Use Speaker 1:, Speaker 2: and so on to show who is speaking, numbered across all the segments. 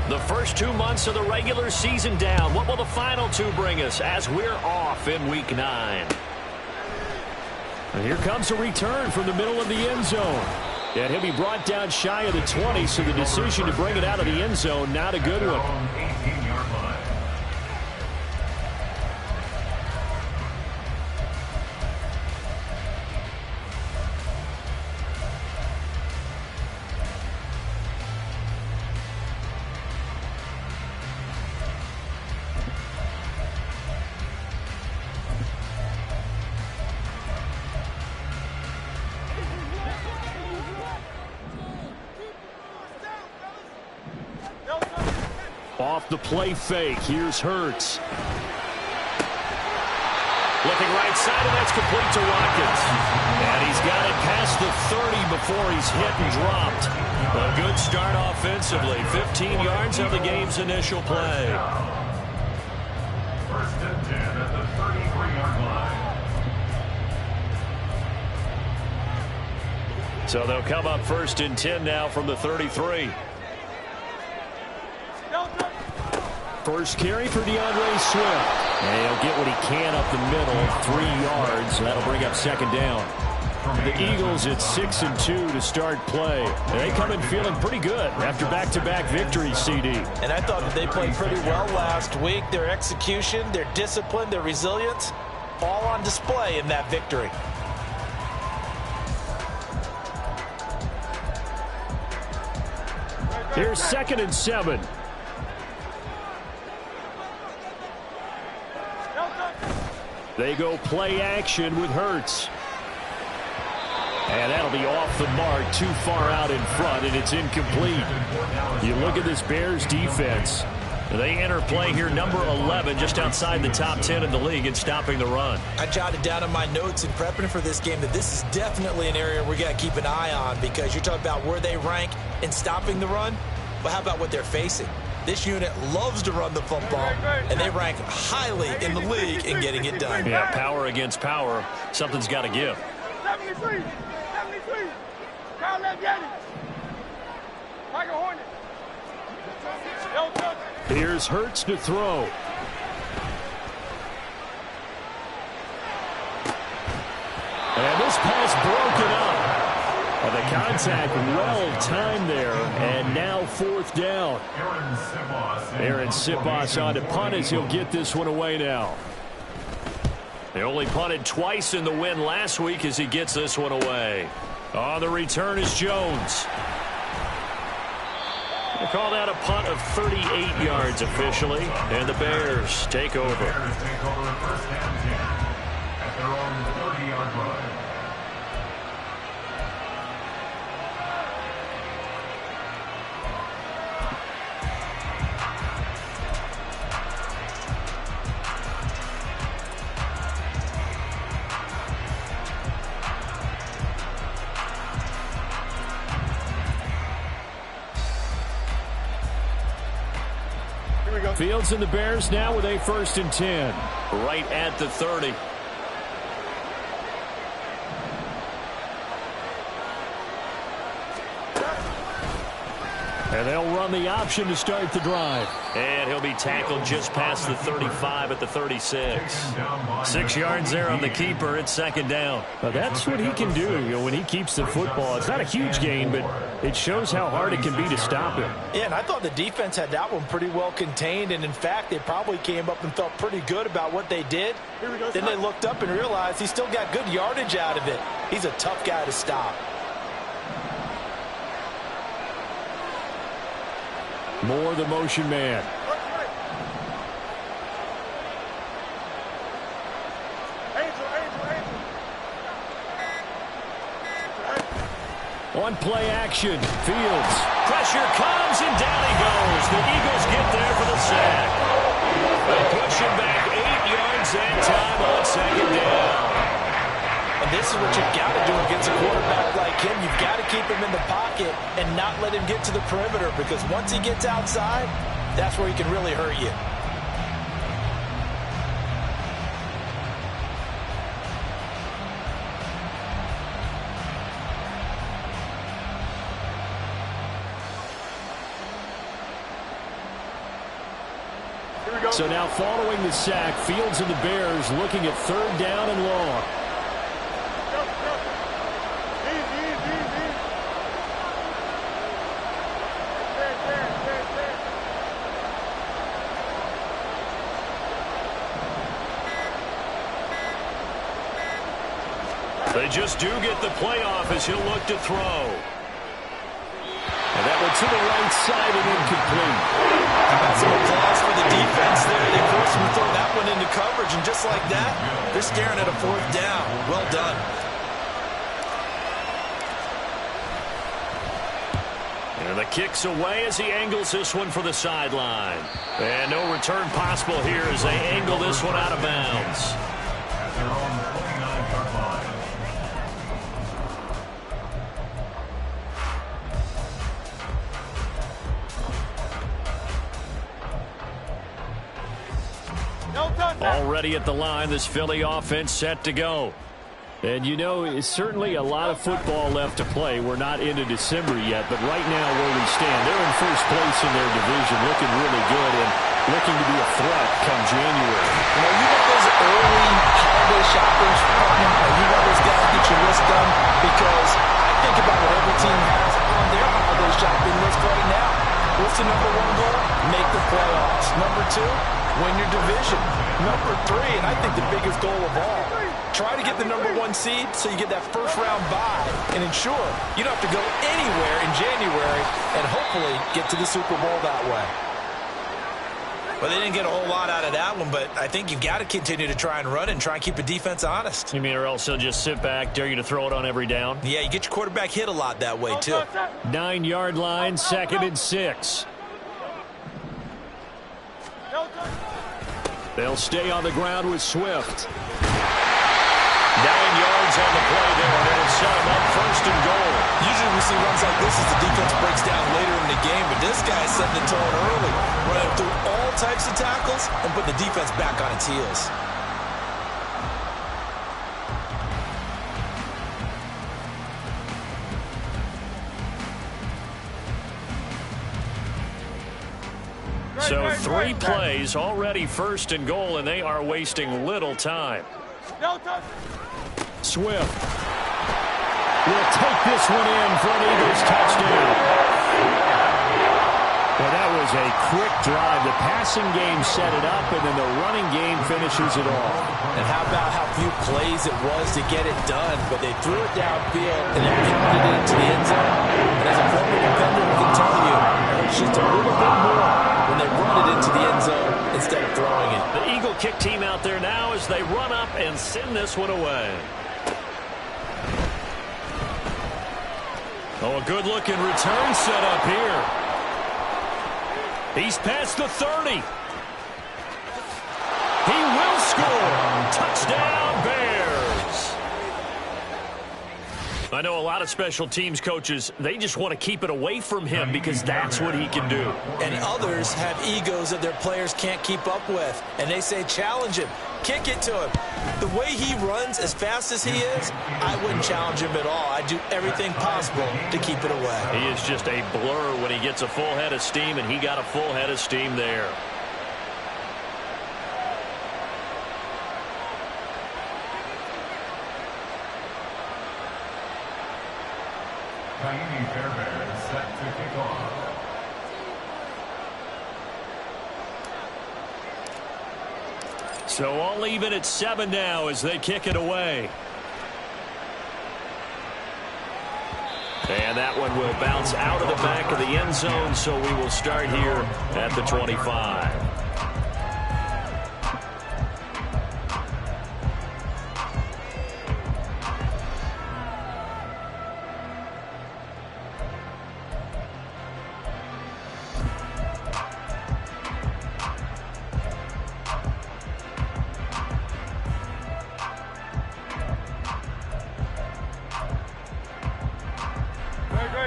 Speaker 1: The first 2 months of the regular season down. What will the final 2 bring us as we're off in Week 9?
Speaker 2: And here comes a return from the middle of the end zone. And he'll be brought down shy of the 20, so the decision to bring it out of the end zone, not a good one. Off the play fake, here's Hurts.
Speaker 1: Looking right side, and that's complete to Watkins.
Speaker 2: And he's got it past the 30 before he's hit and dropped.
Speaker 1: A good start offensively. 15 yards on the game's initial play.
Speaker 3: First and 10 at the 33-yard line.
Speaker 1: So they'll come up first and 10 now from the 33.
Speaker 2: First carry for DeAndre Swift. And he'll get what he can up the middle, 3 yards. That'll bring up second down. The Eagles at 6-2 to start play. They come in feeling pretty good after back-to-back victories, CD.
Speaker 4: And I thought that they played pretty well last week. Their execution, their discipline, their resilience, all on display in that victory.
Speaker 2: Here's 2nd and 7. They go play action with Hurts. And that'll be off the mark, too far out in front, and it's incomplete. You look at this Bears defense.
Speaker 1: They enter play here, number 11, just outside the top 10 in the league in stopping the run.
Speaker 4: I jotted down in my notes in prepping for this game that this is definitely an area we got to keep an eye on, because you're talking about where they rank in stopping the run. But how about what they're facing? This unit loves to run the football, and they rank highly in the league in getting it done.
Speaker 1: Yeah, power against power. Something's got to give.
Speaker 5: 73. Kyle left Yanni. Tiger Hornet.
Speaker 2: Here's Hurts to throw. And this pass broken up. And the contact well timed there, and now 4th down. Aaron Sipos on to punt as he'll get this one away now.
Speaker 1: They only punted twice in the win last week as he gets this one away. On the return is Jones. They call that a punt of 38 yards officially, and the Bears take over.
Speaker 3: Bears take over first and 10 at their own 30-yard line.
Speaker 2: Fields and the Bears now with a 1st and 10.
Speaker 1: Right at the 30.
Speaker 2: And they'll run the option to start the drive.
Speaker 1: And he'll be tackled just past the 35 at the 36. 6 yards there on the keeper. It's 2nd down.
Speaker 2: Now that's what he can do, when he keeps the football. It's not a huge gain, but it shows how hard it can be to stop him.
Speaker 4: Yeah, and I thought the defense had that one pretty well contained, and in fact, they probably came up and felt pretty good about what they did. Then they looked up and realized he still got good yardage out of it. He's a tough guy to stop.
Speaker 2: More the motion man. On play action, Fields.
Speaker 1: Pressure comes, and down he goes. The Eagles get there for the sack. They push him back 8 yards that time on 2nd down.
Speaker 4: And this is what you've got to do against a quarterback like him. You've got to keep him in the pocket and not let him get to the perimeter, because once he gets outside, that's where he can really hurt you.
Speaker 2: So now following the sack, Fields and the Bears looking at third down and long.
Speaker 1: They just do get the playoff as he'll look to throw.
Speaker 2: And that went to the right side and incomplete.
Speaker 4: That's some applause for the defense there. They forced him to throw that one into coverage, and just like that, they're staring at a fourth down. Well done.
Speaker 1: And the kick's away as he angles this one for the sideline. And no return possible here as they angle this one out of bounds.
Speaker 3: At their own 29-yard line.
Speaker 2: Already at the line, this Philly offense set to go. And you know, it's certainly a lot of football left to play. We're not into December yet, but right now where we stand, they're in first place in their division, looking really good and looking to be a threat come January.
Speaker 4: You know, you want those early holiday shoppers, partner, you want those guys to get your list done, because I think about what every team has on their holiday shopping list right now. What's the number one goal? Make the playoffs. Number two, win your division. Number three, and I think the biggest goal of all, try to get the number one seed so you get that first round bye and ensure you don't have to go anywhere in January and hopefully get to the Super Bowl that way. Well, they didn't get a whole lot out of that one, but I think you've got to continue to try and run and try and keep the defense honest.
Speaker 2: You mean or else they'll just sit back, dare you to throw it on every down?
Speaker 4: Yeah, you get your quarterback hit a lot that way, too.
Speaker 2: 9-yard line, 2nd and 6. They'll stay on the ground with Swift.
Speaker 1: 9 yards on the play there, and it'll set him up first and goal.
Speaker 4: Usually we see runs like this as the defense breaks down later in the game, but this guy's setting the tone early, running through all types of tackles and putting the defense back on its heels.
Speaker 1: So 3 plays, already first and goal, and they are wasting little time.
Speaker 2: Swift will take this one in for an Eagles touchdown. Well, that was a quick drive. The passing game set it up, and then the running game finishes it off.
Speaker 4: And how about how few plays it was to get it done, but they threw it downfield and then pounded it into the end zone. And as a former defender, we can tell you, it's just a little bit more when they run it into the end zone instead of throwing it.
Speaker 1: The Eagle kick team out there now as they run up and send this one away. Oh, a good-looking return set up here. He's past the 30. He will score. Touchdown, Bears. I know a lot of special teams coaches, they just want to keep it away from him because that's what he can do.
Speaker 4: And others have egos that their players can't keep up with. And they say, challenge him. Kick it to him. The way he runs as fast as he is, I wouldn't challenge him at all. I'd do everything possible to keep it away.
Speaker 1: He is just a blur when he gets a full head of steam, and he got a full head of steam there.
Speaker 3: Miami Bears set to kick off.
Speaker 1: So all even at 7 now as they kick it away. And that one will bounce out of the back of the end zone, so we will start here at the 25.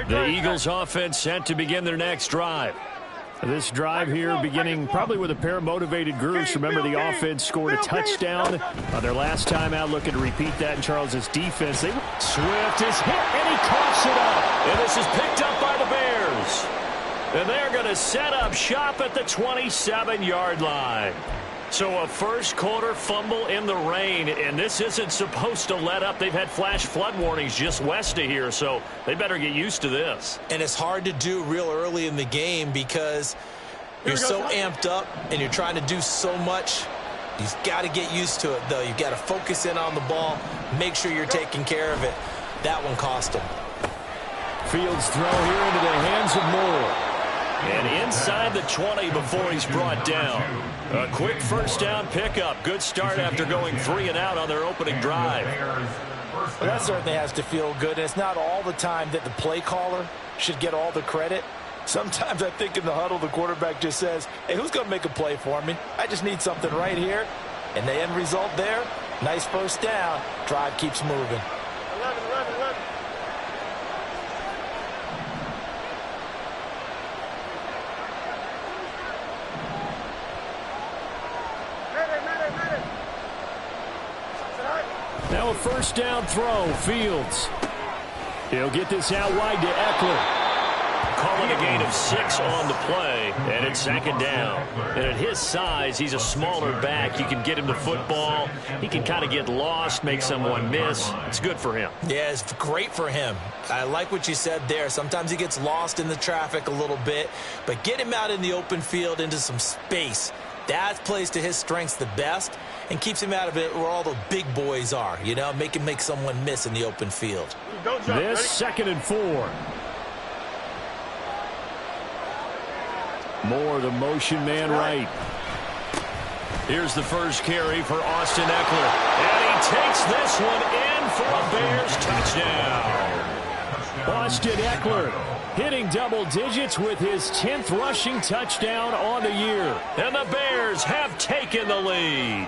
Speaker 2: The Eagles offense set to begin their next drive. This drive here beginning probably with a pair of motivated groups. Remember, the offense scored a touchdown on their last time out. Looking to repeat that in Charles's defense. Swift is hit, and he coughs it up.
Speaker 1: And this is picked up by the Bears.
Speaker 2: And they're going to set up shop at the 27-yard line. So a first quarter fumble in the rain, and this isn't supposed to let up. They've had flash flood warnings just west of here, so they better get used to this.
Speaker 4: And it's hard to do real early in the game because you're so amped up and you're trying to do so much. You've got to get used to it, though. You've got to focus in on the ball, make sure you're taking care of it. That one cost him.
Speaker 2: Fields throw here into the hands of Moore. And inside the 20 before he's brought down. A quick first down pickup. Good start after going 3 and out on their opening drive.
Speaker 4: Well, that certainly has to feel good. And it's not all the time that the play caller should get all the credit. Sometimes I think in the huddle the quarterback just says, hey, who's going to make a play for me? I just need something right here. And the end result there, nice first down. Drive keeps moving.
Speaker 5: 11.
Speaker 2: Now a first down throw. Fields. He'll get this out wide to Eckler. Calling a gain of 6 on the play, and it's 2nd down. And at his size, he's a smaller back. You can get him the football. He can kind of get lost, make someone miss. It's good for him.
Speaker 4: Yeah, it's great for him. I like what you said there. Sometimes he gets lost in the traffic a little bit, but get him out in the open field into some space. That plays to his strengths the best and keeps him out of it where all the big boys are, you know, make him make someone miss in the open field.
Speaker 2: This 2nd and 4. Moore, the motion man right. Here's the first carry for Austin Eckler. And he takes this one in for a Bears touchdown. Austin Eckler hitting double digits with his 10th rushing touchdown on the year. And the Bears have taken the lead.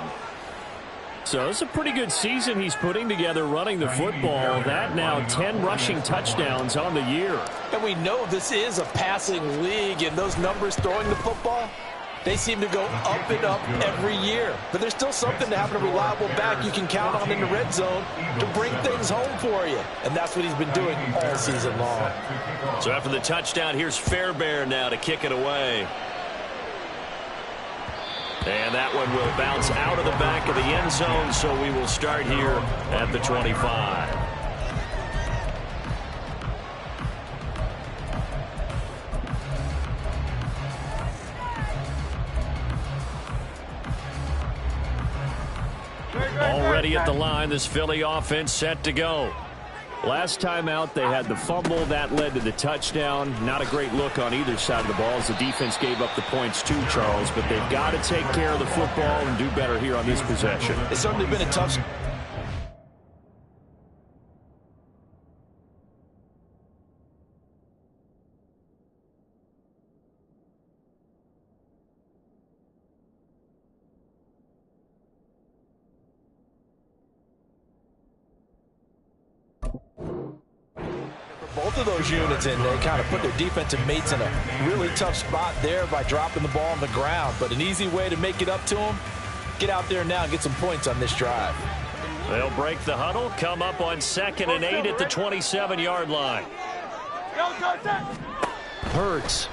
Speaker 2: So it's a pretty good season he's putting together running the football. That now 10 rushing touchdowns on the year.
Speaker 4: And we know this is a passing league, and those numbers throwing the football, they seem to go up and up every year. But there's still something to having a reliable back you can count on in the red zone to bring things home for you. And that's what he's been doing all season long.
Speaker 2: So after the touchdown, here's Fairbairn now to kick it away. And that one will bounce out of the back of the end zone, so we will start here at the 25. Already at the line, this Philly offense set to go. Last time out, they had the fumble. That led to the touchdown. Not a great look on either side of the ball as the defense gave up the points too, Charles. But they've got to take care of the football and do better here on this possession.
Speaker 4: It's certainly been a tough... Both of those units, and they kind of put their defensive mates in a really tough spot there by dropping the ball on the ground. But an easy way to make it up to them, get out there now and get some points on this drive.
Speaker 2: They'll break the huddle, come up on 2nd and 8 at the 27-yard line. Hurts.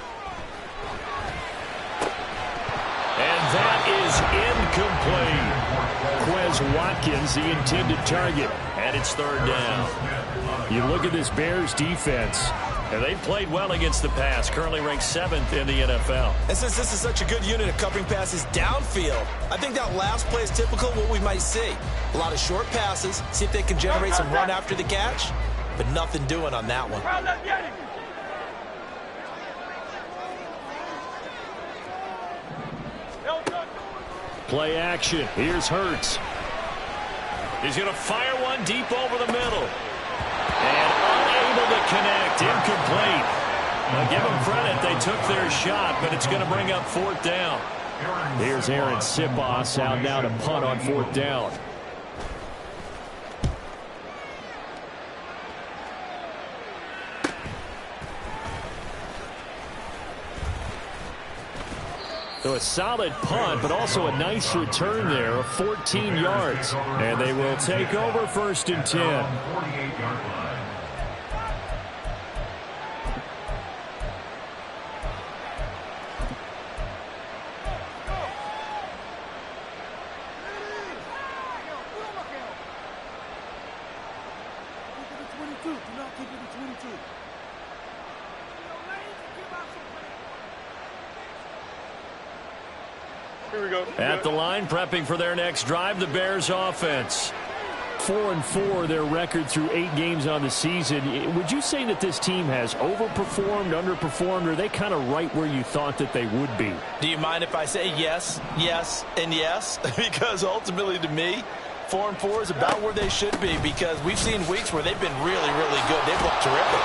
Speaker 2: And that is incomplete. Quez Watkins, the intended target, and it's 3rd down. You look at this Bears defense, and they've played well against the pass, currently ranked 7th in the NFL.
Speaker 4: And since this is such a good unit of covering passes downfield, I think that last play is typical of what we might see. A lot of short passes, see if they can generate some run after the catch, but nothing doing on that one.
Speaker 2: Play action. Here's Hurts. He's going to fire one deep over the middle. And unable to connect. Incomplete. Now give them credit. They took their shot, but it's going to bring up 4th down. Here's Aaron Sipos out now to punt on 4th down. So a solid punt, but also a nice return there of 14 yards. And they will take over 1st and 10.
Speaker 5: 22. Do not keep it to 22. Here we go.
Speaker 2: At the line, prepping for their next drive, the Bears offense. 4-4, their record through 8 games on the season. Would you say that this team has overperformed, underperformed, or are they kind of right where you thought that they would be?
Speaker 4: Do you mind if I say yes, yes, and yes? Because ultimately to me, 4-4 is about where they should be, because we've seen weeks where they've been really, really good. They've looked terrific.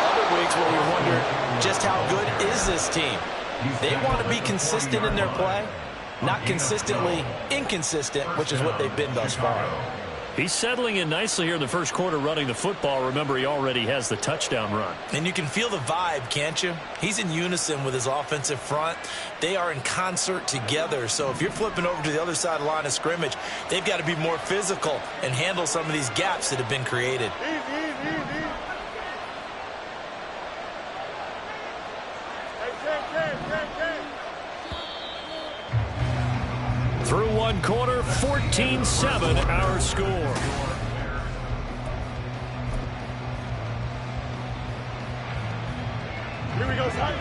Speaker 4: Other weeks where we wonder just how good is this team. They want to be consistent in their play, not consistently inconsistent, which is what they've been thus far.
Speaker 2: He's settling in nicely here in the first quarter running the football. Remember, he already has the touchdown run.
Speaker 4: And you can feel the vibe, can't you? He's in unison with his offensive front. They are in concert together. So if you're flipping over to the other side of the line of scrimmage, they've got to be more physical and handle some of these gaps that have been created.
Speaker 2: Through one quarter, 14-7 our score.
Speaker 5: Here we go, son.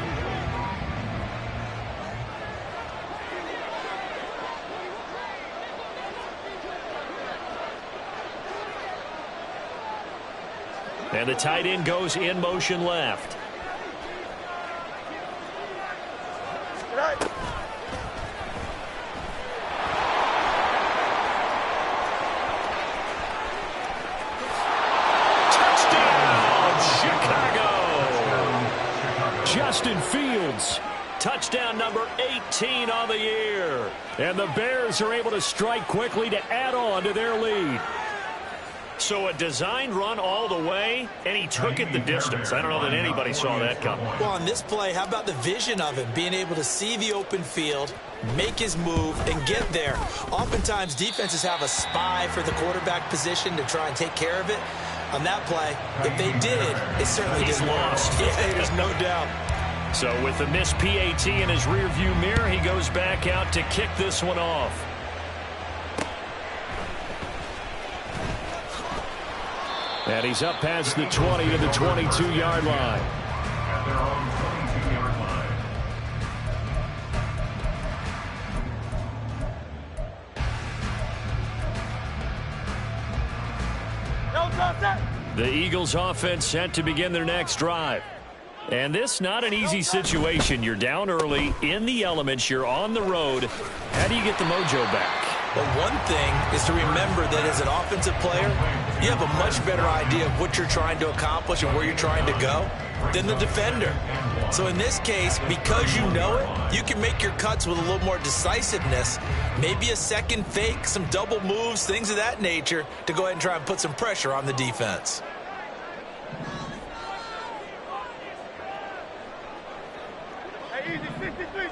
Speaker 2: And the tight end goes in motion left. Justin Fields, touchdown number 18 on the year. And the Bears are able to strike quickly to add on to their lead. So a designed run all the way, and he took it the distance. I don't know that anybody saw that coming.
Speaker 4: Well, on this play, how about the vision of him, being able to see the open field, make his move, and get there. Oftentimes, defenses have a spy for the quarterback position to try and take care of it. On that play, if they did, it certainly
Speaker 2: He's
Speaker 4: didn't
Speaker 2: lost.
Speaker 4: work. Yeah, there's no doubt.
Speaker 2: So with the missed PAT in his rearview mirror, he goes back out to kick this one off. And he's up past the 20 to the 22-yard line.
Speaker 3: At their own 22-yard line.
Speaker 2: The Eagles offense set to begin their next drive. And this not an easy situation. You're down early, in the elements, you're on the road. How do you get the mojo back?
Speaker 4: But one thing is to remember that as an offensive player, you have a much better idea of what you're trying to accomplish and where you're trying to go than the defender. So in this case, because you know it, you can make your cuts with a little more decisiveness, maybe a second fake, some double moves, things of that nature, to go ahead and try and put some pressure on the defense.
Speaker 5: Hey, easy,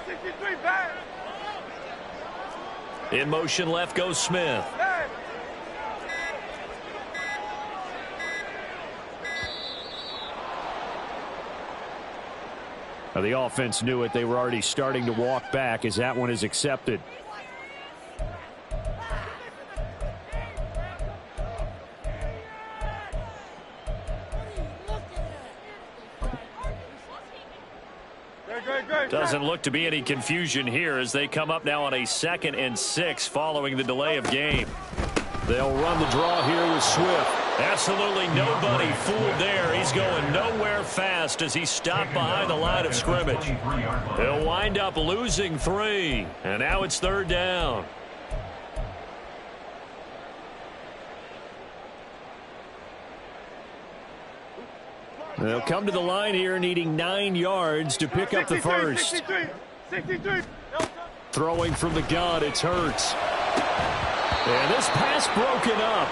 Speaker 5: 63, back.
Speaker 2: In motion left goes Smith.
Speaker 5: Back.
Speaker 2: Now, the offense knew it. They were already starting to walk back as that one is accepted. Doesn't look to be any confusion here as they come up now on a 2nd and 6 following the delay of game. They'll run the draw here with Swift. Absolutely nobody fooled there. He's going nowhere fast as he stopped behind the line of scrimmage. He'll wind up losing 3. And now it's 3rd down. They'll come to the line here needing 9 yards to pick up the first.
Speaker 5: 63.
Speaker 2: Throwing from the gun, it's Hurts. And this pass broken up.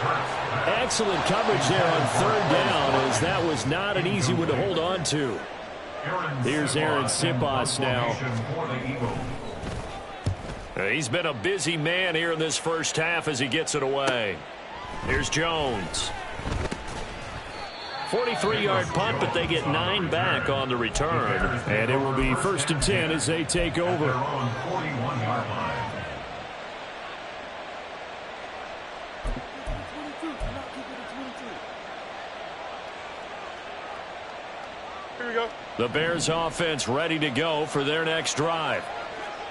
Speaker 2: Excellent coverage there on 3rd down as that was not an easy one to hold on to. Here's Aaron Siposs now. He's been a busy man here in this first half as he gets it away. Here's Jones. 43-yard punt, but they get 9 back on the return. And it will be 1st and 10 as they take over.
Speaker 5: Here we go.
Speaker 2: The Bears offense ready to go for their next drive.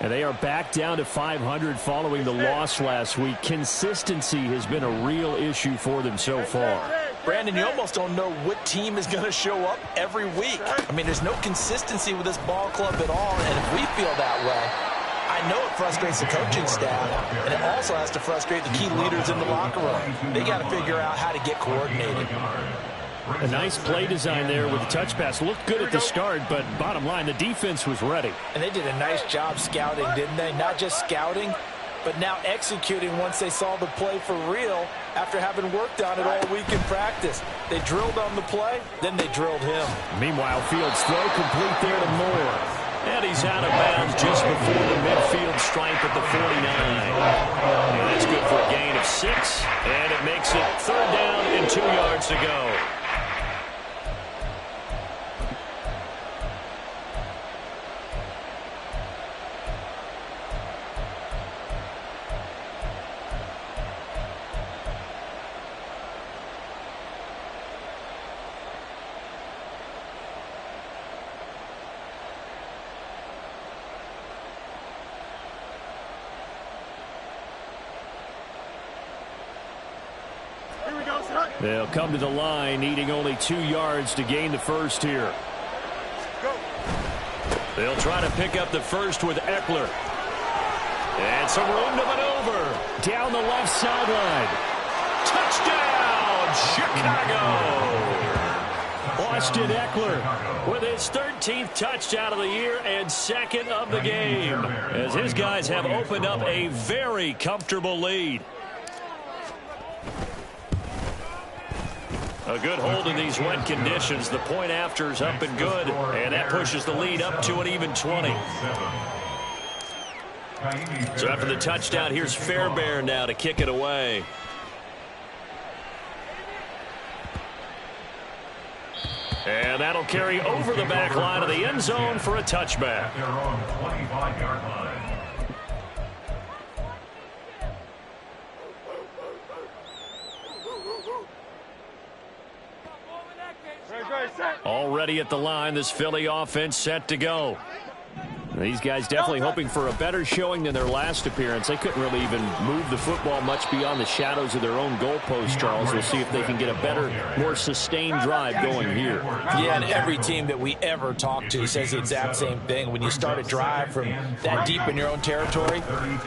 Speaker 2: And they are back down to 500 following the loss last week. Consistency has been a real issue for them so far.
Speaker 4: Brandon, you almost don't know what team is going to show up every week. I mean, there's no consistency with this ball club at all, and if we feel that way, I know it frustrates the coaching staff, and it also has to frustrate the key leaders in the locker room. They got to figure out how to get coordinated.
Speaker 2: A nice play design there with the touch pass. Looked good at the start, but bottom line, the defense was ready.
Speaker 4: And they did a nice job scouting, didn't they? Not just scouting, but now executing once they saw the play for real after having worked on it all week in practice. They drilled on the play, then they drilled him.
Speaker 2: Meanwhile, Fields' throw complete there to Moore. And he's out of bounds just before the midfield stripe at the 49. And that's good for a gain of 6. And it makes it 3rd down and 2 yards to go. They'll come to the line, needing only 2 yards to gain the first here. They'll try to pick up the first with Eckler. And some room to maneuver. Down the left sideline. Touchdown, Chicago! Austin Eckler with his 13th touchdown of the year and 2nd of the game, as his guys have opened up a very comfortable lead. A good hold in these wet conditions. The point after is up and good, and that pushes the lead up to an even 20. So after the touchdown, here's Fairbairn now to kick it away. And that'll carry over the back line of the end zone for a touchback.
Speaker 3: They're on the 25-yard line.
Speaker 2: Already at the line, this Philly offense set to go. These guys definitely hoping for a better showing than their last appearance. They couldn't really even move the football much beyond the shadows of their own goalpost, Charles. We'll see if they can get a better, more sustained drive going here.
Speaker 4: Yeah, and every team that we ever talk to says the exact same thing. When you start a drive from that deep in your own territory,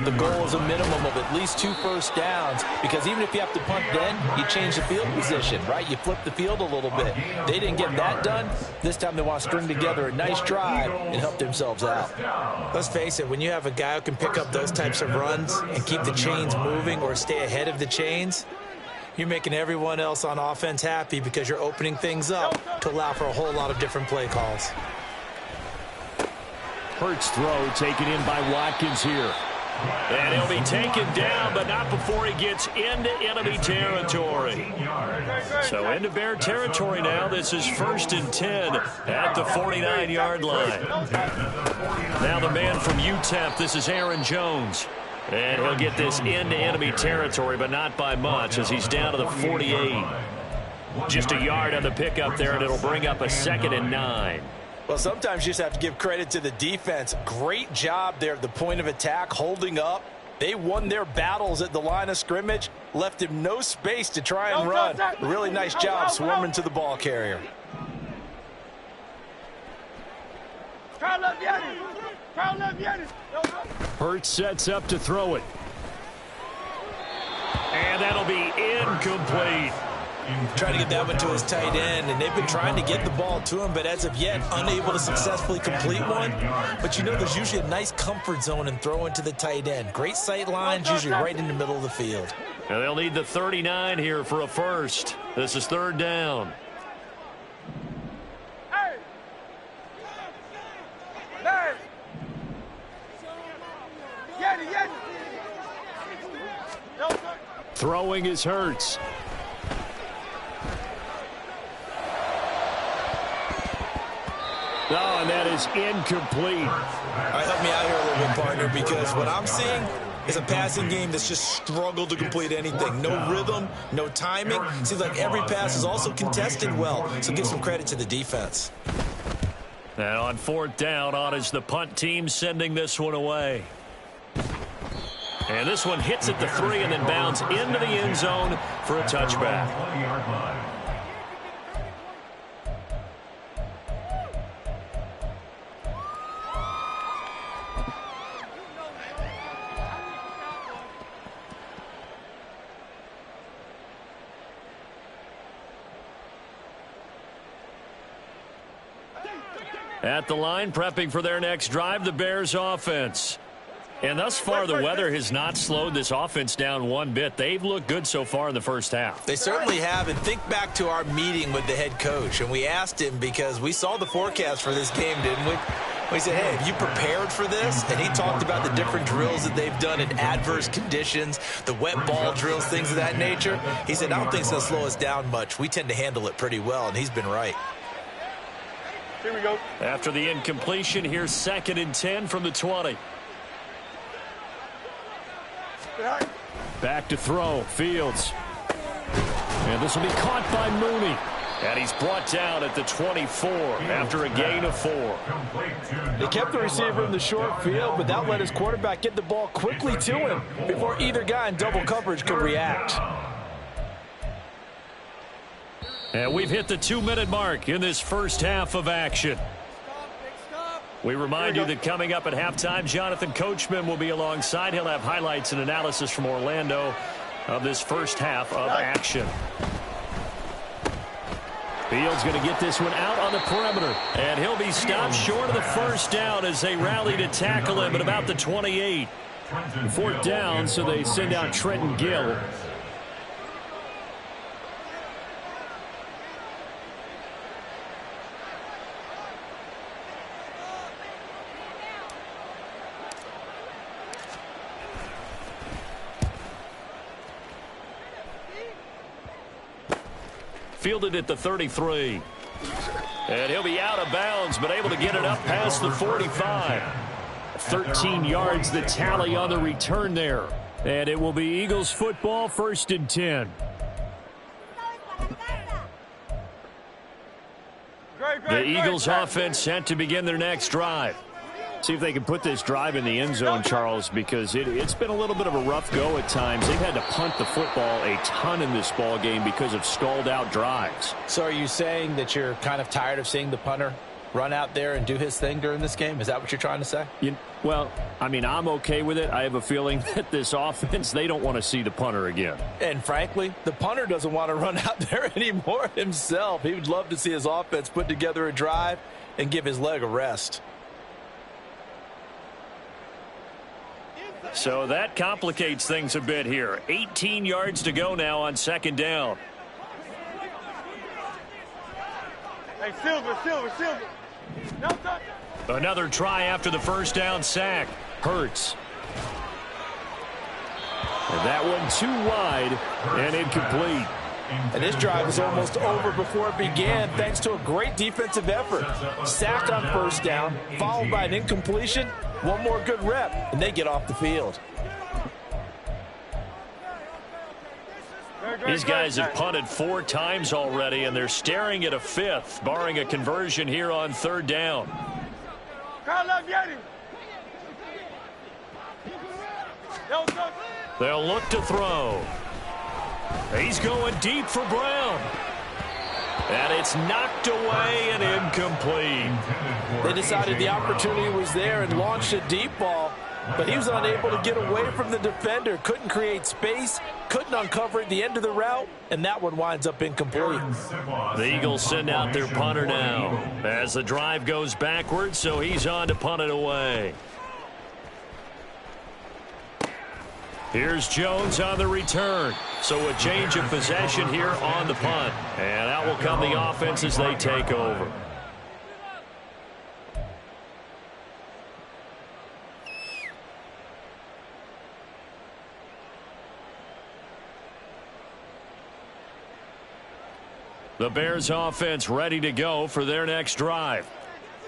Speaker 4: the goal is a minimum of at least 2 first downs, because even if you have to punt then, you change the field position, right? You flip the field a little bit. They didn't get that done. This time they want to string together a nice drive and help themselves out. Let's face it, when you have a guy who can pick up those types of runs and keep the chains moving or stay ahead of the chains, you're making everyone else on offense happy because you're opening things up to allow for a whole lot of different play calls.
Speaker 2: Hurts throw taken in by Watkins here. And he'll be taken down, but not before he gets into enemy territory. So into Bear territory now. This is 1st and 10 at the 49-yard line. Now the man from UTEP, this is Aaron Jones. And he'll get this into enemy territory, but not by much, as he's down to the 48. Just a yard on the pickup there, and it'll bring up a 2nd and 9.
Speaker 4: Well, sometimes you just have to give credit to the defense. Great job there at the point of attack, holding up. They won their battles at the line of scrimmage, left him no space to try and run. Really nice job swarming to the ball carrier.
Speaker 2: Hurts sets up to throw it. And that'll be incomplete.
Speaker 4: Trying to get that one to his tight end, and they've been trying to get the ball to him, but as of yet, unable to successfully complete one. But you know, there's usually a nice comfort zone in throwing to the tight end. Great sight lines, usually right in the middle of the field.
Speaker 2: And they'll need the 39 here for a first. This is 3rd down. Throwing is Hurts. Oh, and that is incomplete.
Speaker 4: All right, help me out here a little bit, partner, because what I'm seeing is a passing game that's just struggled to complete anything. No rhythm, no timing. Seems like every pass is also contested well, so give some credit to the defense.
Speaker 2: And on 4th down, on is the punt team sending this one away. And this one hits at the 3 and then bounds into the end zone for a touchback. At the line, prepping for their next drive, the Bears offense. And thus far, the weather has not slowed this offense down one bit. They've looked good so far in the first half.
Speaker 4: They certainly have. And think back to our meeting with the head coach. And we asked him because we saw the forecast for this game, didn't we? We said, hey, have you prepared for this? And he talked about the different drills that they've done in adverse conditions, the wet ball drills, things of that nature. He said, I don't think it's going to slow us down much. We tend to handle it pretty well, and he's been right.
Speaker 5: Here we go.
Speaker 2: After the incompletion, here's 2nd and 10 from the 20. Back to throw, Fields. And this will be caught by Mooney. And he's brought down at the 24 after a gain of 4.
Speaker 4: They kept the receiver in the short field, but that let his quarterback get the ball quickly to him before either guy in double coverage could react.
Speaker 2: And we've hit the 2-minute mark in this first half of action. We remind you that coming up at halftime, Jonathan Coachman will be alongside. He'll have highlights and analysis from Orlando of this first half of action. Fields going to get this one out on the perimeter. And he'll be stopped short of the first down as they rally to tackle him at about the 28. 4th down, so they send out Trenton Gill. Fielded at the 33. And he'll be out of bounds, but able to get it up past the 45. 13 yards the tally on the return there. And it will be Eagles football, 1st and 10. The Eagles offense set to begin their next drive. See if they can put this drive in the end zone, Charles, because it's been a little bit of a rough go at times. They've had to punt the football a ton in this ball game because of stalled-out drives.
Speaker 4: So are you saying that you're kind of tired of seeing the punter run out there and do his thing during this game? Is that what you're trying to say?
Speaker 2: Well, I mean, I'm okay with it. I have a feeling that this offense, they don't want to see the punter again.
Speaker 4: And frankly, the punter doesn't want to run out there anymore himself. He would love to see his offense put together a drive and give his leg a rest.
Speaker 2: So that complicates things a bit here. 18 yards to go now on 2nd down.
Speaker 5: Hey, Silver. No touch.
Speaker 2: Another try after the first down sack. Hurts. And that one too wide and incomplete.
Speaker 4: And this drive was almost over before it began thanks to a great defensive effort. Sacked on 1st down, followed by an incompletion. One more good rep, and they get off the field.
Speaker 2: These guys have punted 4 times already, and they're staring at a 5th, barring a conversion here on 3rd down. They'll look to throw. He's going deep for Brown. And it's knocked away and incomplete.
Speaker 4: They decided the opportunity was there and launched a deep ball, but he was unable to get away from the defender. Couldn't create space, couldn't uncover at the end of the route, and that one winds up incomplete.
Speaker 2: The Eagles send out their punter now as the drive goes backwards, so he's on to punt it away. Here's Jones on the return. So a change of possession here on the punt. And out will come the offense as they take over. The Bears offense ready to go for their next drive.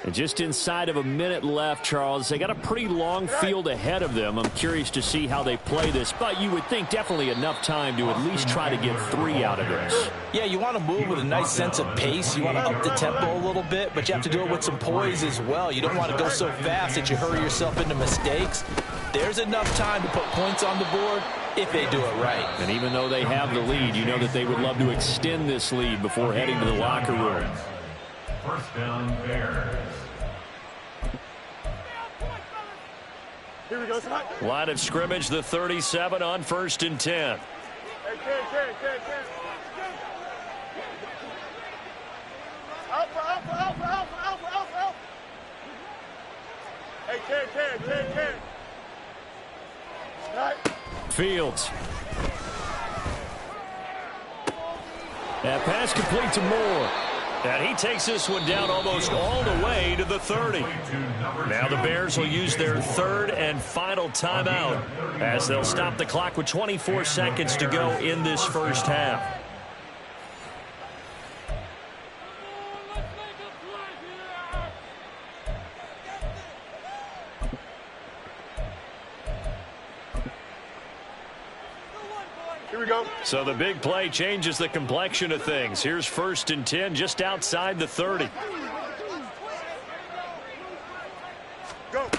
Speaker 2: And just inside of a minute left, Charles. They got a pretty long field ahead of them. I'm curious to see how they play this, but you would think definitely enough time to at least try to get 3 out of this.
Speaker 4: Yeah, you want to move with a nice sense of pace. You want to up the tempo a little bit, but you have to do it with some poise as well. You don't want to go so fast that you hurry yourself into mistakes. There's enough time to put points on the board if they do it right.
Speaker 2: And even though they have the lead, you know that they would love to extend this lead before heading to the locker room.
Speaker 3: First down, Bears.
Speaker 5: Here we go, son.
Speaker 1: Line of scrimmage, the 37 on 1st and 10.
Speaker 5: Hey, Ken. Alpha. Hey, Ken. Right.
Speaker 2: Fields. That pass complete to Moore.
Speaker 1: And he takes this one down almost all the way to the 30. Now the Bears will use their 3rd and final timeout as they'll stop the clock with 24 seconds to go in this first half.
Speaker 5: Here we go.
Speaker 1: So the big play changes the complexion of things. Here's 1st and 10 just outside the 30.
Speaker 5: Go.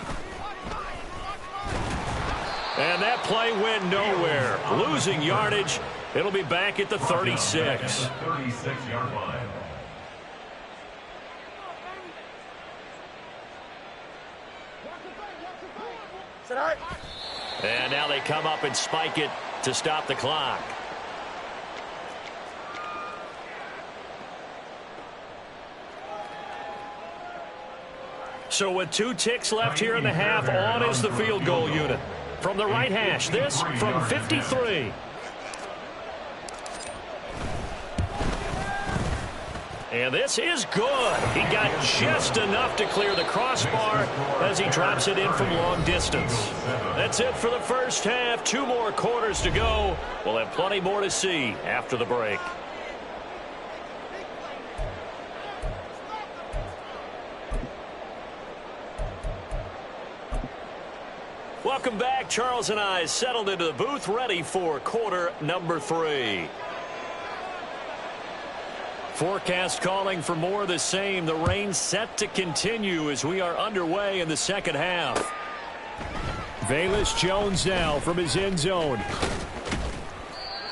Speaker 1: And that play went nowhere. Losing yardage. It'll be back at the 36.
Speaker 3: 36-yard line.
Speaker 5: Sit high.
Speaker 1: And now they come up and spike it to stop the clock. So with 2 ticks left here in the half, on is the field goal unit. From the right hash, this from 53. And this is good. He got just enough to clear the crossbar as he drops it in from long distance. That's it for the first half. 2 more quarters to go. We'll have plenty more to see after the break. Welcome back. Charles and I settled into the booth, ready for quarter number 3. Forecast calling for more of the same. The rain set to continue as we are underway in the second half.
Speaker 2: Velus Jones now from his end zone.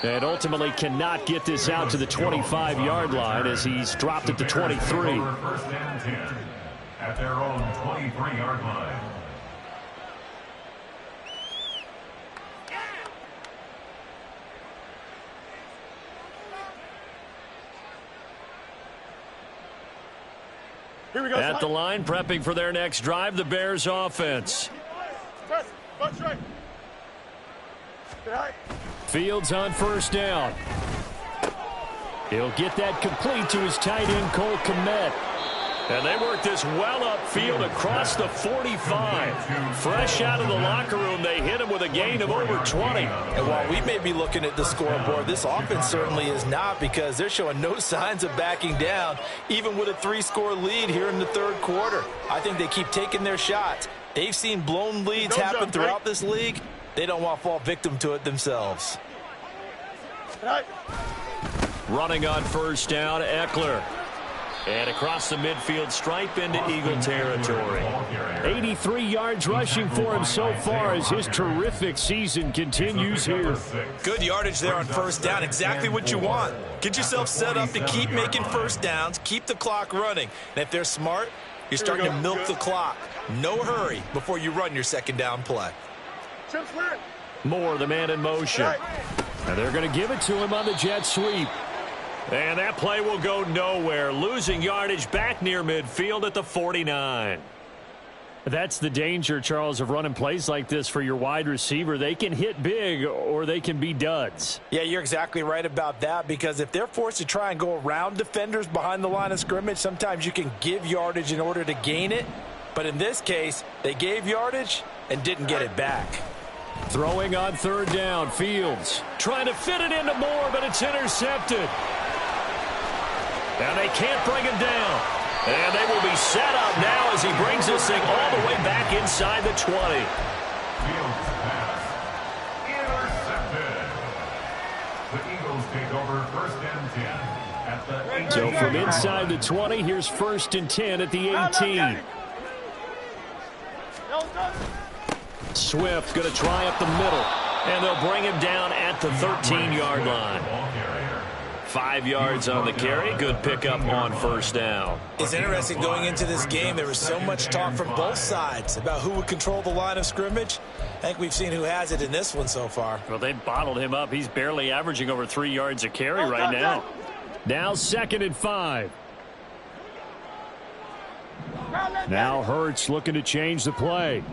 Speaker 2: And ultimately cannot get this out to the 25-yard line as he's dropped it to 23.
Speaker 3: First and 10 at their own 23-yard line.
Speaker 5: Here we go.
Speaker 1: At the line, prepping for their next drive, the Bears offense.
Speaker 5: Press. Bunch right. Sit high.
Speaker 2: Fields on 1st down. He'll get that complete to his tight end, Cole Kmet.
Speaker 1: And they work this well upfield across the 45. Fresh out of the locker room, they hit him with a gain of over 20.
Speaker 4: And while we may be looking at the scoreboard, this offense certainly is not, because they're showing no signs of backing down, even with a 3-score lead here in the 3rd quarter. I think they keep taking their shots. They've seen blown leads happen throughout this league. They don't want to fall victim to it themselves.
Speaker 1: Running on 1st down, Eckler. And across the midfield stripe into Eagle territory.
Speaker 2: 83 yards rushing for him so far as his terrific season continues here.
Speaker 4: Good yardage there on 1st down. Exactly what you want. Get yourself set up to keep making 1st downs, keep the clock running. And if they're smart, you're starting to milk the clock. No hurry before you run your 2nd down play.
Speaker 2: Moore, the man in motion. And they're going to give it to him on the jet sweep.
Speaker 1: And that play will go nowhere. Losing yardage back near midfield at the 49.
Speaker 2: That's the danger, Charles, of running plays like this for your wide receiver. They can hit big or they can be duds.
Speaker 4: Yeah, you're exactly right about that, because if they're forced to try and go around defenders behind the line of scrimmage, sometimes you can give yardage in order to gain it. But in this case, they gave yardage and didn't get it back.
Speaker 2: Throwing on 3rd down, Fields.
Speaker 1: Trying to fit it into Moore, but it's intercepted. And they can't bring him down. And they will be set up now as he brings this thing all the way back inside the 20.
Speaker 3: Fields pass. Intercepted. The Eagles take over first and 10 at the 18.
Speaker 2: So from inside the 20, here's first and 10 at the 18. Swift going to try up the middle.
Speaker 1: And they'll bring him down at the 13-yard line. 5 yards on the carry. Good pickup on first down.
Speaker 4: It's interesting going into this game. There was so much talk from both sides about who would control the line of scrimmage. I think we've seen who has it in this one so far.
Speaker 2: Well, they bottled him up. He's barely averaging over 3 yards a carry right now. Now 2nd and 5. Now Hurts looking to change the play.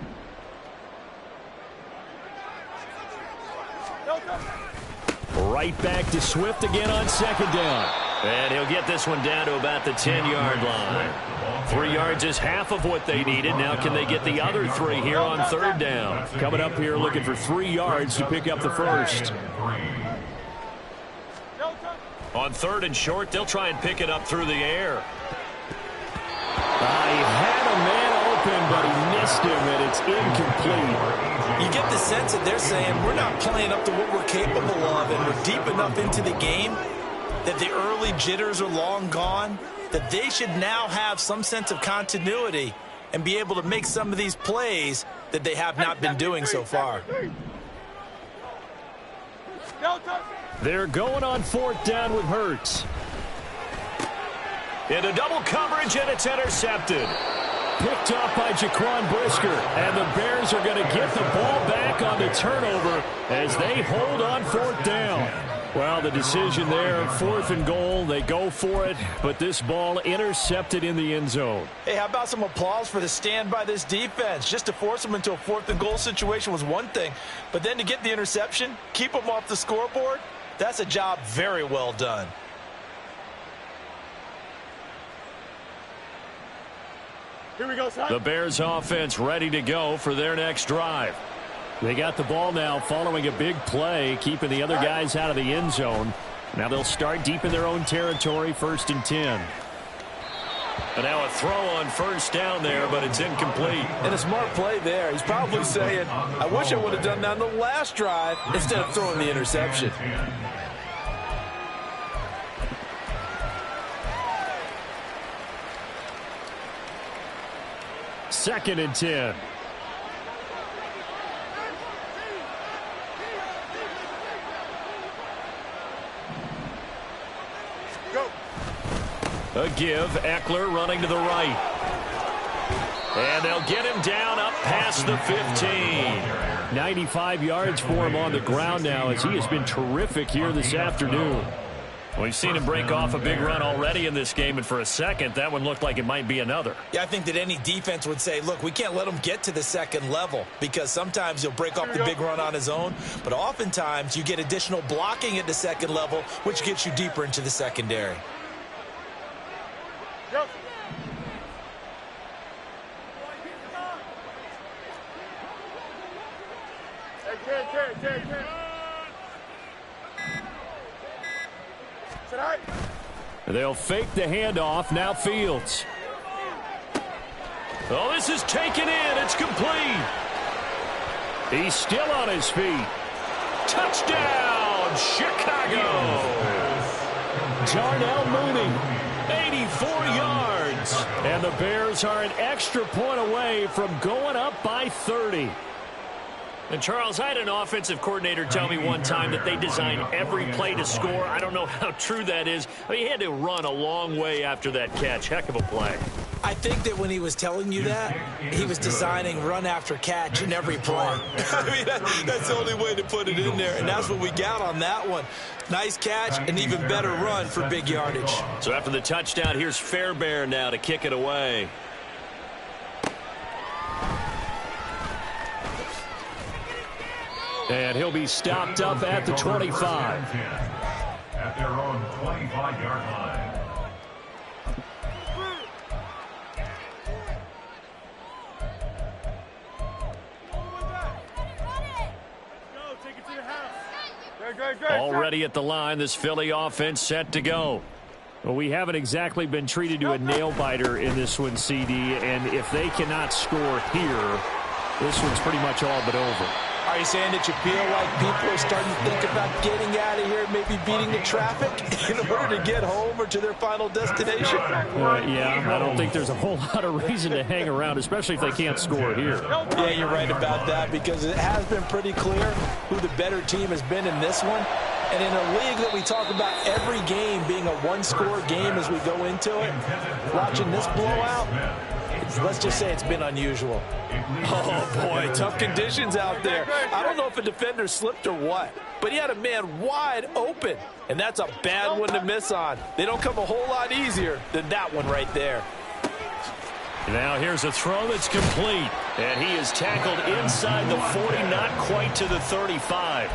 Speaker 2: Right back to Swift again on 2nd down.
Speaker 1: And he'll get this one down to about the 10-yard line. 3 yards is half of what they needed. Now can they get the other 3 here on 3rd down?
Speaker 2: Coming up here looking for 3 yards to pick up the first.
Speaker 1: On 3rd and short, they'll try and pick it up through the air.
Speaker 2: He had a man open, but he missed him, and it's incomplete.
Speaker 4: You get the sense that they're saying we're not playing up to what we're capable of, and we're deep enough into the game that the early jitters are long gone, that they should now have some sense of continuity and be able to make some of these plays that they have not been doing so far.
Speaker 2: They're going on 4th down with Hurts.
Speaker 1: Into double coverage, and it's intercepted.
Speaker 2: Picked off by Jaquan Brisker, and the Bears are going to get the ball back on the turnover as they hold on 4th down. Well, the decision there, 4th and goal, they go for it, but this ball intercepted in the end zone.
Speaker 4: Hey, how about some applause for the stand by this defense? Just to force them into a 4th and goal situation was one thing, but then to get the interception, keep them off the scoreboard, that's a job very well done.
Speaker 5: Here we go, son.
Speaker 2: The Bears offense ready to go for their next drive. They got the ball now following a big play, keeping the other guys out of the end zone. Now they'll start deep in their own territory, 1st and 10.
Speaker 1: And now a throw on 1st down there, but it's incomplete.
Speaker 4: And a smart play there. He's probably saying, I wish I would have done that on the last drive instead of throwing the interception.
Speaker 2: Second and 10.
Speaker 5: Go.
Speaker 1: A give, Eckler running to the right. And they'll get him down up past the 15.
Speaker 2: 95 yards for him on the ground now as he has been terrific here this afternoon.
Speaker 1: We've seen him break off a big run already in this game, and for a second, that one looked like it might be another.
Speaker 4: Yeah, I think that any defense would say, look, we can't let him get to the 2nd level because sometimes he'll break off the big run on his own, but oftentimes you get additional blocking at the 2nd level, which gets you deeper into the secondary.
Speaker 5: Yep. Hey, Ken.
Speaker 2: They'll fake the handoff. Now Fields.
Speaker 1: Oh, this is taken in. It's complete.
Speaker 2: He's still on his feet.
Speaker 1: Touchdown, Chicago.
Speaker 2: Darnell Mooney.
Speaker 1: 84 yards.
Speaker 2: And the Bears are an extra point away from going up by 30.
Speaker 1: And, Charles, I had an offensive coordinator tell me one time that they design every play to score. I don't know how true that is. I mean, he had to run a long way after that catch. Heck of a play.
Speaker 4: I think that when he was telling you that, he was designing run after catch in every play. I mean, that's the only way to put it in there, and that's what we got on that one. Nice catch, an even better run for big yardage.
Speaker 1: So after the touchdown, here's Fairbairn now to kick it away.
Speaker 2: And he'll be stopped up at the 25.
Speaker 3: At their own 25-yard line.
Speaker 2: Already at the line, this Philly offense set to go. Well, we haven't exactly been treated to a nail-biter in this one, CD, and if they cannot score here, this one's pretty much all but over.
Speaker 4: Are you saying that you feel like people are starting to think about getting out of here, maybe beating the traffic in order to get home or to their final destination?
Speaker 2: Yeah, I don't think there's a whole lot of reason to hang around, especially if they can't score here.
Speaker 4: Yeah, you're right about that, because it has been pretty clear who the better team has been in this one. And in a league that we talk about every game being a one-score game as we go into it, watching this blowout, let's just say it's been unusual. Oh, boy, tough conditions out there. I don't know if a defender slipped or what, but he had a man wide open, and that's a bad one to miss on. They don't come a whole lot easier than that one right there.
Speaker 1: Now here's a throw that's complete, and he is tackled inside the 40, not quite to the 35.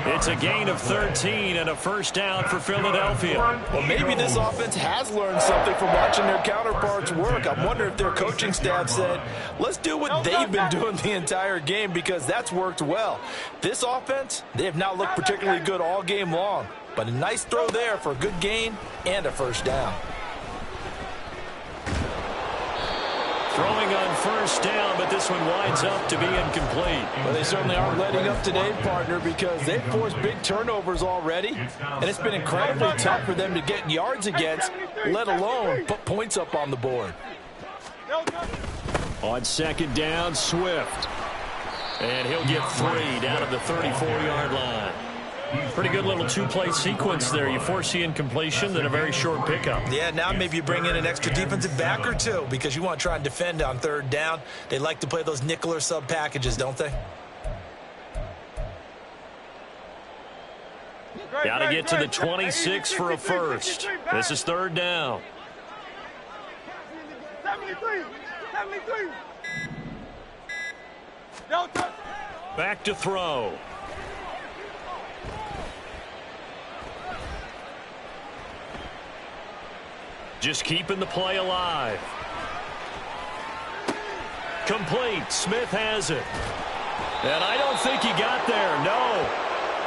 Speaker 1: It's a gain of 13 and a first down for Philadelphia.
Speaker 4: Well, maybe this offense has learned something from watching their counterparts work. I wonder if their coaching staff said, let's do what they've been doing the entire game, because that's worked well. This offense, they have not looked particularly good all game long, but a nice throw there for a good gain and a first down.
Speaker 1: Throwing on first down, but this one winds up to be incomplete.
Speaker 4: Well, they certainly aren't letting up today, partner, because they've forced big turnovers already, and it's been incredibly tough for them to get yards against, let alone put points up on the board.
Speaker 2: On second down, Swift.
Speaker 1: And he'll get 3 down at the 34-yard line. Pretty good little two-play sequence there. You force the incompletion, then a very short pickup.
Speaker 4: Yeah, now maybe you bring in an extra defensive back or two, because you want to try and defend on third down. They like to play those nickel or sub packages, don't they?
Speaker 1: Got to get to the 26 for a first. This is third down.
Speaker 5: 73.
Speaker 1: Back to throw. Just keeping the play alive. Complete. Smith has it. And I don't think he got there. No.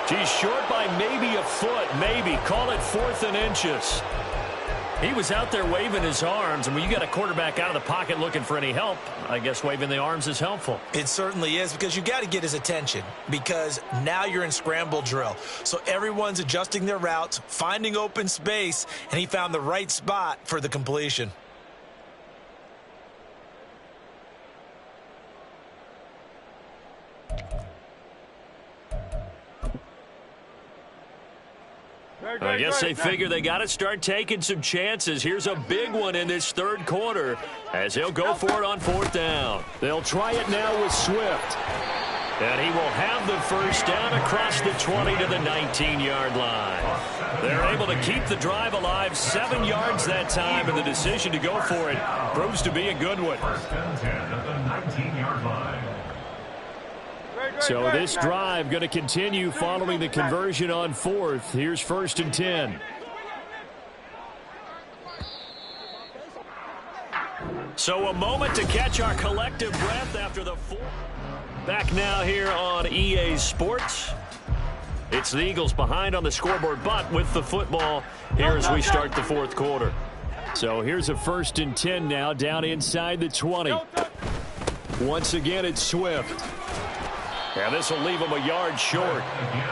Speaker 1: He's short by maybe a foot. Maybe. Call it 4th and inches. He was out there waving his arms, and when you got a quarterback out of the pocket looking for any help, I guess waving the arms is helpful.
Speaker 4: It certainly is, because you got to get his attention, because now you're in scramble drill. So everyone's adjusting their routes, finding open space, and he found the right spot for the completion.
Speaker 1: I guess they figure they got to start taking some chances. Here's a big one in this third quarter as they'll go for it on 4th down.
Speaker 2: They'll try it now with Swift.
Speaker 1: And he will have the first down across the 20 to the 19-yard line. They're able to keep the drive alive, 7 yards that time, and the decision to go for it proves to be a good one.
Speaker 3: First and 10 at the 19-yard line.
Speaker 2: So this drive going to continue following the conversion on 4th. Here's 1st and 10.
Speaker 1: So a moment to catch our collective breath after the 4th. Back now here on EA Sports. It's the Eagles behind on the scoreboard, but with the football here as we start the 4th quarter.
Speaker 2: So here's a 1st and 10 now down inside the 20. Once again, it's Swift.
Speaker 1: And this will leave him a yard short.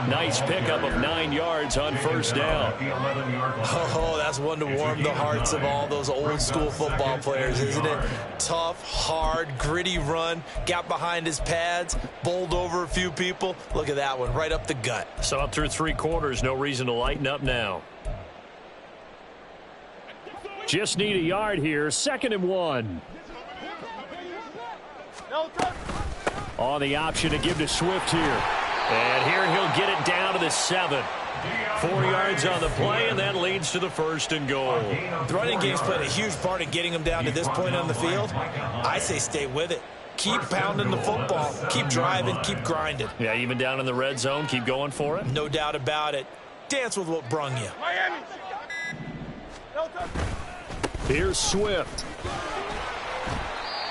Speaker 1: Nice pickup of 9 yards on first down.
Speaker 4: Oh, that's one to warm the hearts of all those old school football players, isn't it? Tough, hard, gritty run. Got behind his pads, bowled over a few people. Look at that one, right up the gut.
Speaker 1: So up through 3 quarters, no reason to lighten up now.
Speaker 2: Just need a yard here. 2nd and 1. On the option to give to Swift here.
Speaker 1: And here he'll get it down to the 7. 4 yards on the play, and that leads to the 1st and goal.
Speaker 4: The running game's played a huge part in getting him down to this point on the field. I say stay with it. Keep pounding the football. Keep driving. Keep grinding.
Speaker 1: Yeah, even down in the red zone, keep going for it.
Speaker 4: No doubt about it. Dance with what brung you.
Speaker 2: Here's Swift.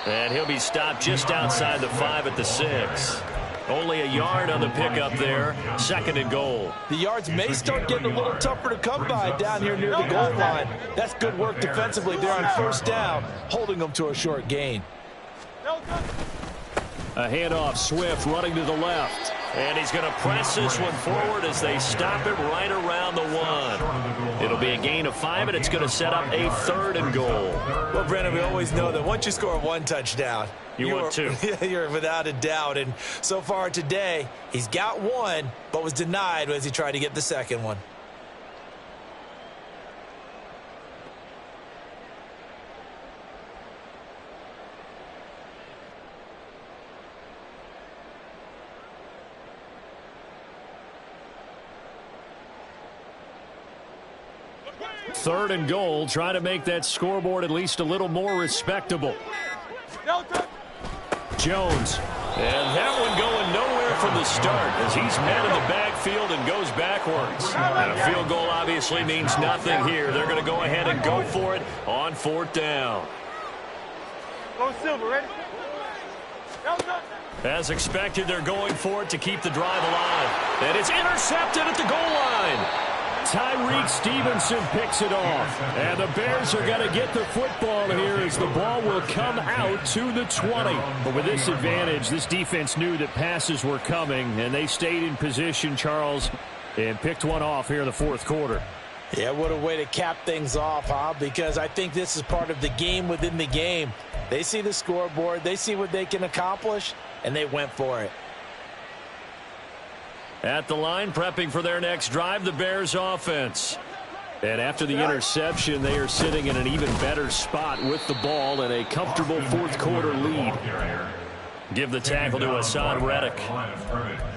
Speaker 1: And he'll be stopped just outside the 5 at the 6. Only a yard on the pickup there. 2nd and goal.
Speaker 4: The yards may start getting a little tougher to come by down here near the goal line. That's good work defensively there on 1st down, holding them to a short gain.
Speaker 2: A handoff, Swift running to the left.
Speaker 1: And he's going to press this one forward as they stop him right around the 1. It'll be a gain of 5, and it's going to set up a 3rd and goal.
Speaker 4: Well, Brandon, we always know that once you score 1 touchdown,
Speaker 1: you want 2.
Speaker 4: You're without a doubt. And so far today, he's got 1, but was denied as he tried to get the 2nd one.
Speaker 2: Third and goal, trying to make that scoreboard at least a little more respectable. Jones.
Speaker 1: And that one going nowhere from the start as he's met in the backfield and goes backwards. And a field goal obviously means nothing here. They're going to go ahead and go for it on 4th down.
Speaker 5: Go Silver, ready?
Speaker 1: As expected, they're going for it to keep the drive alive. And it's intercepted at the goal line.
Speaker 2: Tyreek Stevenson picks it off. And the Bears are going to get the football here as the ball will come out to the 20. But with this advantage, this defense knew that passes were coming, and they stayed in position, Charles, and picked one off here in the 4th quarter.
Speaker 4: Yeah, what a way to cap things off, huh? Because I think this is part of the game within the game. They see the scoreboard, they see what they can accomplish, and they went for it.
Speaker 2: At the line, prepping for their next drive, the Bears offense. And after the interception, they are sitting in an even better spot with the ball and a comfortable 4th quarter lead. Give the tackle to Hassan Reddick.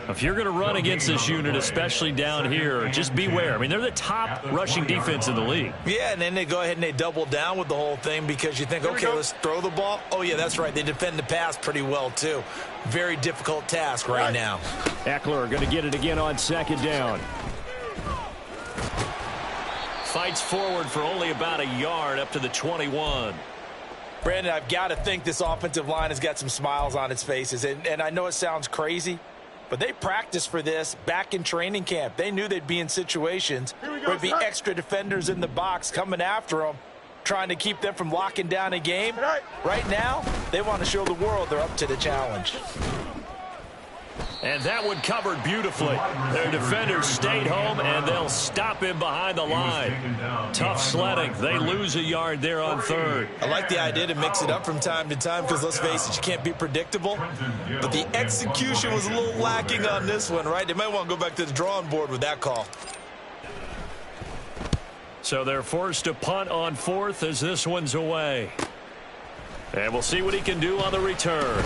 Speaker 2: If you're going to run against this unit, especially down here, just beware. I mean, they're the top rushing defense in the league.
Speaker 4: Yeah, and then they go ahead and they double down with the whole thing because you think, okay, let's throw the ball. Oh, yeah, that's right. They defend the pass pretty well, too. Very difficult task right now.
Speaker 2: Eckler going to get it again on 2nd down.
Speaker 1: Fights forward for only about a yard up to the 21.
Speaker 4: Brandon, I've got to think this offensive line has got some smiles on its faces. And I know it sounds crazy, but they practiced for this back in training camp. They knew they'd be in situations where there'd be extra defenders in the box coming after them, trying to keep them from locking down a game. Right now, they want to show the world they're up to the challenge.
Speaker 1: And that one covered beautifully. Their defenders stayed home, and they'll stop him behind the line. Tough sledding. They lose a yard there on 3rd.
Speaker 4: I like the idea to mix it up from time to time because, let's face it, you can't be predictable. But the execution was a little lacking on this one, right? They might want to go back to the drawing board with that call.
Speaker 1: So they're forced to punt on 4th as this one's away. And we'll see what he can do on the return.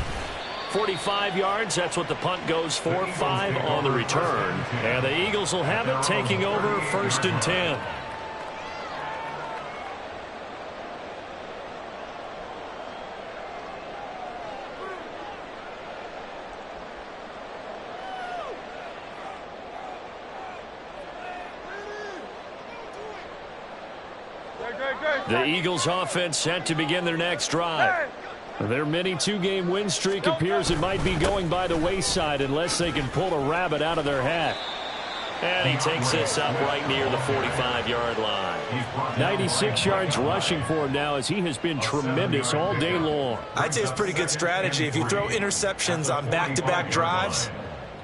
Speaker 1: 45 yards, that's what the punt goes for. 5 on the return. And the Eagles will have it, taking over 1st and 10. The Eagles offense set to begin their next drive. Their mini 2-game win streak appears it might be going by the wayside unless they can pull a rabbit out of their hat. And he takes this up right near the 45-yard line.
Speaker 2: 96 yards rushing for him now as he has been tremendous all day long.
Speaker 4: I'd say it's pretty good strategy. If you throw interceptions on back-to-back drives,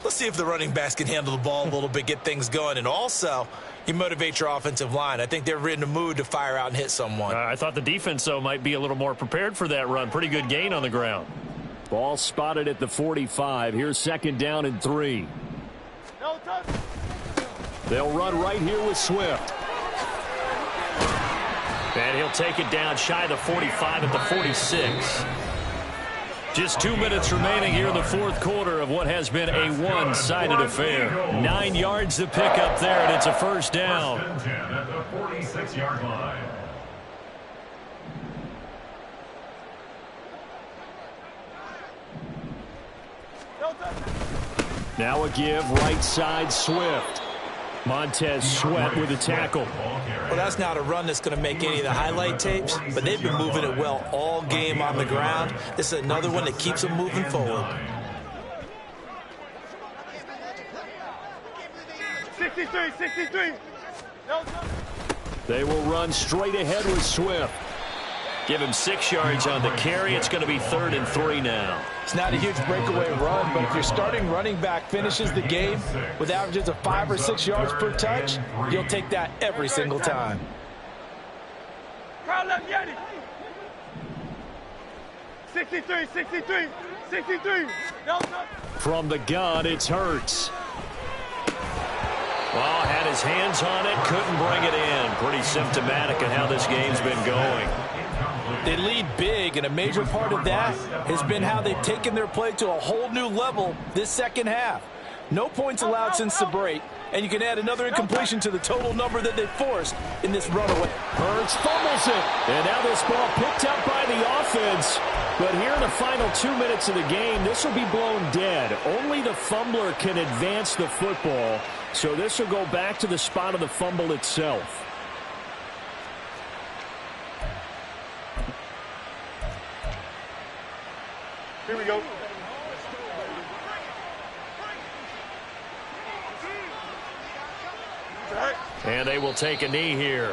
Speaker 4: let's see if the running backs can handle the ball a little bit, get things going. And also, you motivate your offensive line. I think they're in the mood to fire out and hit someone.
Speaker 1: I thought the defense, though, might be a little more prepared for that run. Pretty good gain on the ground.
Speaker 2: Ball spotted at the 45. Here's 2nd down and 3. They'll run right here with Swift.
Speaker 1: And he'll take it down shy of the 45 at the 46. Just 2 minutes remaining here in the 4th quarter of what has been a one-sided affair. 9 yards to pick up there, and it's a 1st down.
Speaker 3: At the 46-yard line.
Speaker 2: Now a give, right side, Swift. Montez Sweat with a tackle.
Speaker 4: Well, that's not a run that's going to make any of the highlight tapes, but they've been moving it well all game on the ground. This is another one that keeps them moving forward.
Speaker 5: 63, 63. No.
Speaker 2: They will run straight ahead with Swift.
Speaker 1: Give him 6 yards on the carry. It's going to be 3rd and 3 now.
Speaker 4: It's not a huge breakaway run, but if your starting running back finishes the game with averages of 5 or 6 yards per touch, you'll take that every single time.
Speaker 5: Crowd left, Yanni. 63, 63, 63. No.
Speaker 2: From the gun, it's Hurts.
Speaker 1: Well, had his hands on it, couldn't bring it in. Pretty symptomatic of how this game's been going.
Speaker 4: They lead big, and a major part of that has been how they've taken their play to a whole new level this second half. No points allowed since the break, and you can add another incompletion to the total number that they forced in this runaway.
Speaker 2: Hurts fumbles it, and now this ball picked up by the offense. But here in the final 2 minutes of the game, this will be blown dead. Only the fumbler can advance the football, so this will go back to the spot of the fumble itself.
Speaker 5: Here we go.
Speaker 1: And they will take a knee here.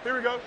Speaker 5: Here we go.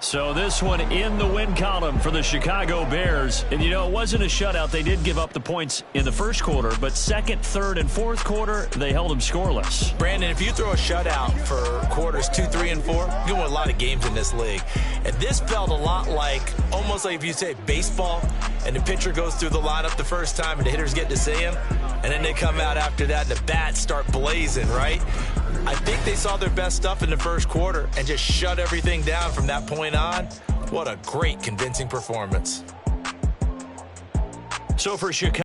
Speaker 1: So this one in the win column for the Chicago Bears. And, you know, it wasn't a shutout. They did give up the points in the first quarter, but second, third, and fourth quarter, they held them scoreless.
Speaker 4: Brandon, if you throw a shutout for quarters 2, 3, and 4, you win a lot of games in this league. And this felt a lot like, almost like if you say baseball, and the pitcher goes through the lineup the first time and the hitters get to see him, and then they come out after that and the bats start blazing, right? I think they saw their best stuff in the first quarter and just shut everything down from that point on. What a great, convincing performance.
Speaker 1: So for Chicago.